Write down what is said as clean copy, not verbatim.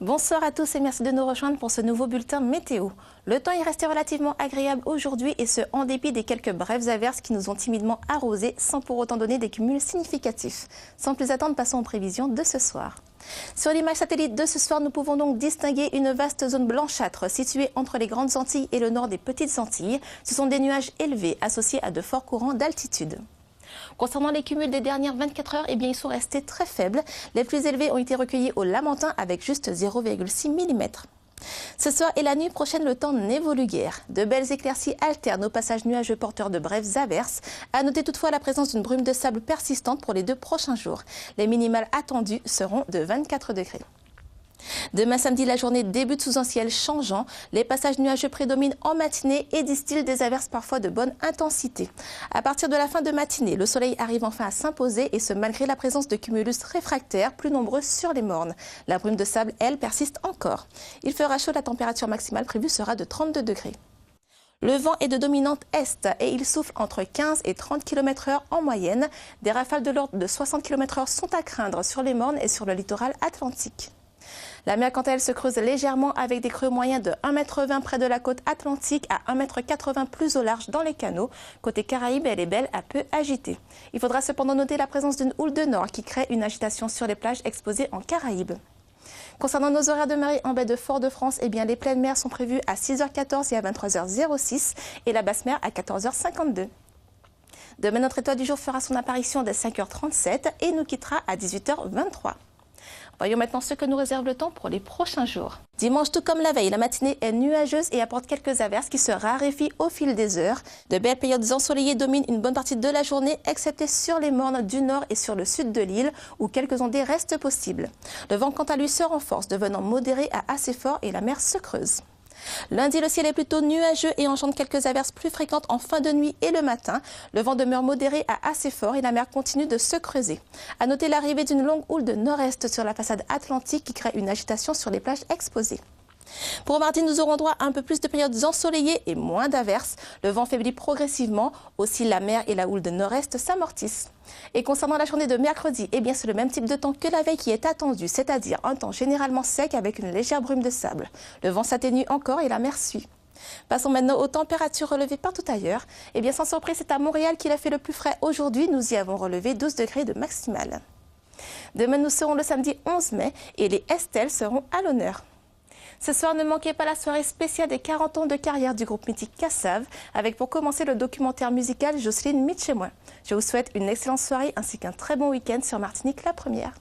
Bonsoir à tous et merci de nous rejoindre pour ce nouveau bulletin météo. Le temps est resté relativement agréable aujourd'hui et ce en dépit des quelques brèves averses qui nous ont timidement arrosés sans pour autant donner des cumuls significatifs. Sans plus attendre, passons aux prévisions de ce soir. Sur l'image satellite de ce soir, nous pouvons donc distinguer une vaste zone blanchâtre située entre les Grandes Antilles et le nord des Petites Antilles. Ce sont des nuages élevés associés à de forts courants d'altitude. Concernant les cumuls des dernières 24 heures, ils sont restés très faibles. Les plus élevés ont été recueillis au Lamentin avec juste 0,6 mm. Ce soir et la nuit prochaine, le temps n'évolue guère. De belles éclaircies alternent au passage nuageux porteurs de brèves averses. À noter toutefois la présence d'une brume de sable persistante pour les 2 prochains jours. Les minimales attendues seront de 24 degrés. Demain samedi, la journée débute sous un ciel changeant. Les passages nuageux prédominent en matinée et distillent des averses parfois de bonne intensité. À partir de la fin de matinée, le soleil arrive enfin à s'imposer et ce malgré la présence de cumulus réfractaires plus nombreux sur les mornes. La brume de sable, elle, persiste encore. Il fera chaud, la température maximale prévue sera de 32 degrés. Le vent est de dominante est et il souffle entre 15 et 30 km/h en moyenne. Des rafales de l'ordre de 60 km/h sont à craindre sur les mornes et sur le littoral atlantique. La mer, quant à elle, se creuse légèrement avec des creux moyens de 1,20 m près de la côte atlantique à 1,80 m plus au large dans les canaux. Côté Caraïbes, elle est belle à peu agitée. Il faudra cependant noter la présence d'une houle de nord qui crée une agitation sur les plages exposées en Caraïbes. Concernant nos horaires de marée en baie de Fort-de-France, les pleines mers sont prévues à 6h14 et à 23h06 et la basse mer à 14h52. Demain, notre étoile du jour fera son apparition dès 5h37 et nous quittera à 18h23. Voyons maintenant ce que nous réserve le temps pour les prochains jours. Dimanche, tout comme la veille, la matinée est nuageuse et apporte quelques averses qui se raréfient au fil des heures. De belles périodes ensoleillées dominent une bonne partie de la journée, excepté sur les mornes du nord et sur le sud de l'île, où quelques ondées restent possibles. Le vent, quant à lui, se renforce, devenant modéré à assez fort et la mer se creuse. Lundi, le ciel est plutôt nuageux et engendre quelques averses plus fréquentes en fin de nuit et le matin. Le vent demeure modéré à assez fort et la mer continue de se creuser. À noter l'arrivée d'une longue houle de nord-est sur la façade atlantique qui crée une agitation sur les plages exposées. Pour mardi, nous aurons droit à un peu plus de périodes ensoleillées et moins d'averses. Le vent faiblit progressivement. Aussi, la mer et la houle de nord-est s'amortissent. Et concernant la journée de mercredi, c'est le même type de temps que la veille qui est attendu, c'est-à-dire un temps généralement sec avec une légère brume de sable. Le vent s'atténue encore et la mer suit. Passons maintenant aux températures relevées partout ailleurs. Sans surprise, c'est à Montréal qu'il a fait le plus frais aujourd'hui. Nous y avons relevé 12 degrés de maximale. Demain, nous serons le samedi 11 mai et les Estelles seront à l'honneur. Ce soir, ne manquez pas la soirée spéciale des 40 ans de carrière du groupe mythique Kassav, avec pour commencer le documentaire musical Jocelyne Mitch et moi. Je vous souhaite une excellente soirée ainsi qu'un très bon week-end sur Martinique la Première.